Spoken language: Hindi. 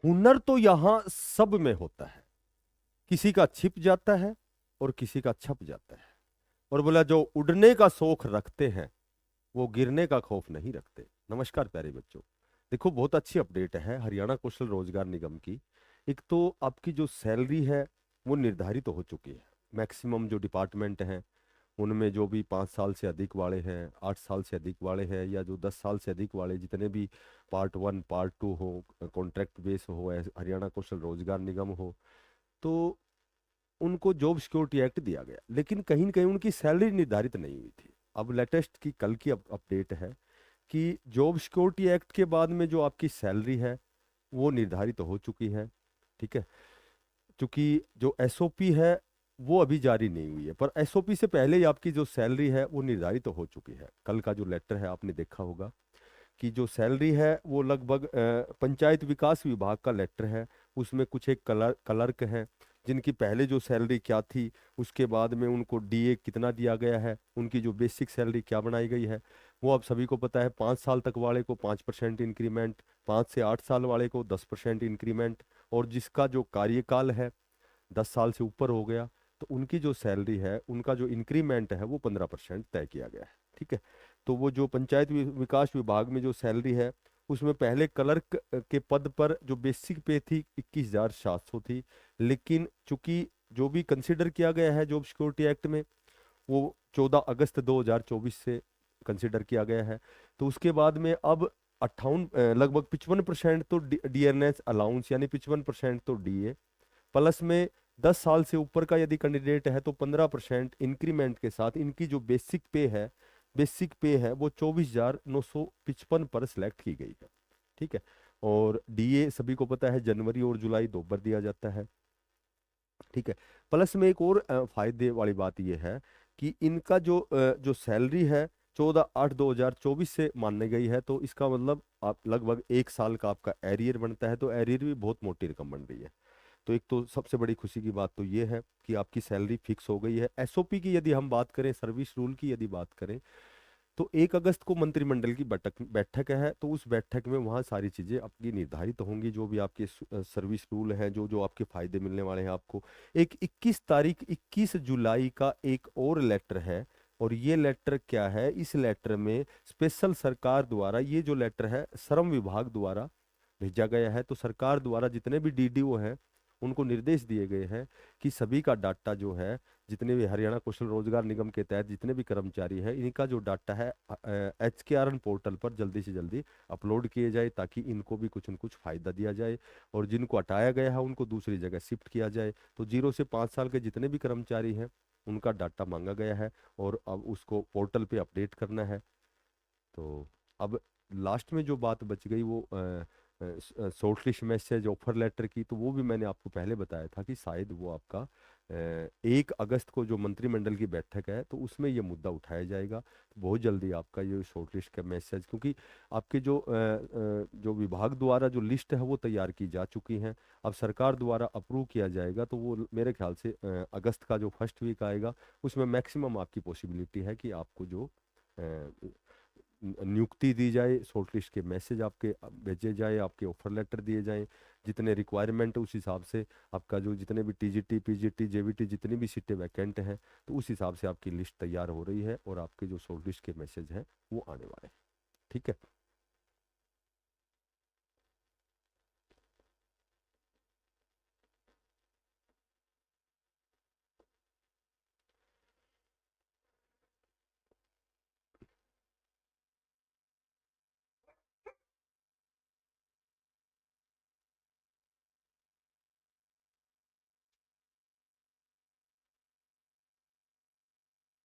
हुनर तो यहाँ सब में होता है, किसी का छिप जाता है और किसी का छप जाता है। और बोला जो उड़ने का शौक रखते हैं वो गिरने का खौफ नहीं रखते। नमस्कार प्यारे बच्चों, देखो बहुत अच्छी अपडेट है हरियाणा कौशल रोजगार निगम की। एक तो आपकी जो सैलरी है वो निर्धारित तो हो चुकी है। मैक्सिमम जो डिपार्टमेंट हैं उनमें जो भी 5 साल से अधिक वाले हैं, 8 साल से अधिक वाले हैं, या जो 10 साल से अधिक वाले जितने भी पार्ट 1 पार्ट 2 हो, कॉन्ट्रैक्ट बेस हो, हरियाणा कौशल रोजगार निगम हो, तो उनको जॉब सिक्योरिटी एक्ट दिया गया। लेकिन कहीं न कहीं उनकी सैलरी निर्धारित नहीं हुई थी। अब लेटेस्ट की कल की अपडेट है कि जॉब सिक्योरिटी एक्ट के बाद में जो आपकी सैलरी है वो निर्धारित हो चुकी है। ठीक है, क्योंकि जो एसओपी है वो अभी जारी नहीं हुई है, पर एसओपी से पहले ही आपकी जो सैलरी है वो निर्धारित हो चुकी है। कल का जो लेटर है आपने देखा होगा कि जो सैलरी है वो लगभग पंचायत विकास विभाग का लेटर है। उसमें कुछ एक क्लर्क हैं जिनकी पहले जो सैलरी क्या थी, उसके बाद में उनको डीए कितना दिया गया है, उनकी जो बेसिक सैलरी क्या बनाई गई है, वो आप सभी को पता है। 5 साल तक वाले को 5% इंक्रीमेंट, 5 से 8 साल वाले को 10% इंक्रीमेंट, और जिसका जो कार्यकाल है 10 साल से ऊपर हो गया तो उनकी जो सैलरी है उनका जो इंक्रीमेंट है वो 15% तय किया गया है। ठीक है, तो वो जो पंचायत विकास विभाग में जो सैलरी है उसमें पहले क्लर्क के पद पर जो बेसिक पे थी 21,700 थी। लेकिन चूंकि जो भी कंसिडर किया गया है जॉब सिक्योरिटी एक्ट में वो 14 अगस्त 2024 से कंसिडर किया गया है, तो उसके बाद में अब 58 लगभग 55% तो डीएनएस अलाउंस यानी 55% तो डीए, प्लस में 10 साल से ऊपर का यदि कैंडिडेट है तो 15% इंक्रीमेंट के साथ इनकी जो बेसिक पे है वो 24,955 पर सिलेक्ट की गई है। ठीक है, और डीए सभी को पता है जनवरी और जुलाई 2 बार दिया जाता है। ठीक है, प्लस में एक और फायदे वाली बात यह है कि इनका जो सैलरी है 14/8/2024 से मानने गई है, तो इसका मतलब आप लगभग 1 साल का आपका एरियर बनता है, तो एरियर भी बहुत मोटी रकम बन रही है। तो एक तो सबसे बड़ी खुशी की बात तो ये है कि आपकी सैलरी फिक्स हो गई है। एसओपी की यदि हम बात करें, सर्विस रूल की यदि बात करें, तो 1 अगस्त को मंत्रिमंडल की बैठक बैठक है, तो उस बैठक में वहाँ सारी चीज़ें आपकी निर्धारित होंगी, जो भी आपके सर्विस रूल हैं, जो जो आपके फायदे मिलने वाले हैं आपको। एक 21 जुलाई का एक और लेटर है, और ये लेटर क्या है, इस लेटर में स्पेशल सरकार द्वारा, ये जो लेटर है श्रम विभाग द्वारा भेजा गया है, तो सरकार द्वारा जितने भी डीडीओ हैं उनको निर्देश दिए गए हैं कि सभी का डाटा जो है, जितने भी हरियाणा कौशल रोजगार निगम के तहत जितने भी कर्मचारी हैं, इनका जो डाटा है HKRN पोर्टल पर जल्दी से जल्दी अपलोड किए जाए, ताकि इनको भी कुछ न कुछ फायदा दिया जाए, और जिनको हटाया गया है उनको दूसरी जगह शिफ्ट किया जाए। तो 0 से 5 साल के जितने भी कर्मचारी हैं उनका डाटा मांगा गया है और अब उसको पोर्टल पे अपडेट करना है। तो अब लास्ट में जो बात बच गई वो short list message offer letter की, तो वो भी मैंने आपको पहले बताया था कि शायद वो आपका 1 अगस्त को जो मंत्रिमंडल की बैठक है तो उसमें ये मुद्दा उठाया जाएगा। तो बहुत जल्दी आपका ये शॉर्ट लिस्ट का मैसेज, क्योंकि आपके जो विभाग द्वारा जो लिस्ट है वो तैयार की जा चुकी हैं, अब सरकार द्वारा अप्रूव किया जाएगा, तो वो मेरे ख्याल से अगस्त का जो फर्स्ट वीक आएगा उसमें मैक्सिमम आपकी पॉसिबिलिटी है कि आपको जो नियुक्ति दी जाए, शॉर्ट लिस्ट के मैसेज आपके भेजे जाए, आपके ऑफर लेटर दिए जाएं, जितने रिक्वायरमेंट है उस हिसाब से आपका जो जितने भी टीजीटी पीजीटी जेवीटी जितनी भी सीटें वैकेंट हैं, तो उस हिसाब से आपकी लिस्ट तैयार हो रही है और आपके जो शॉर्ट लिस्ट के मैसेज हैं वो आने वाले हैं। ठीक है।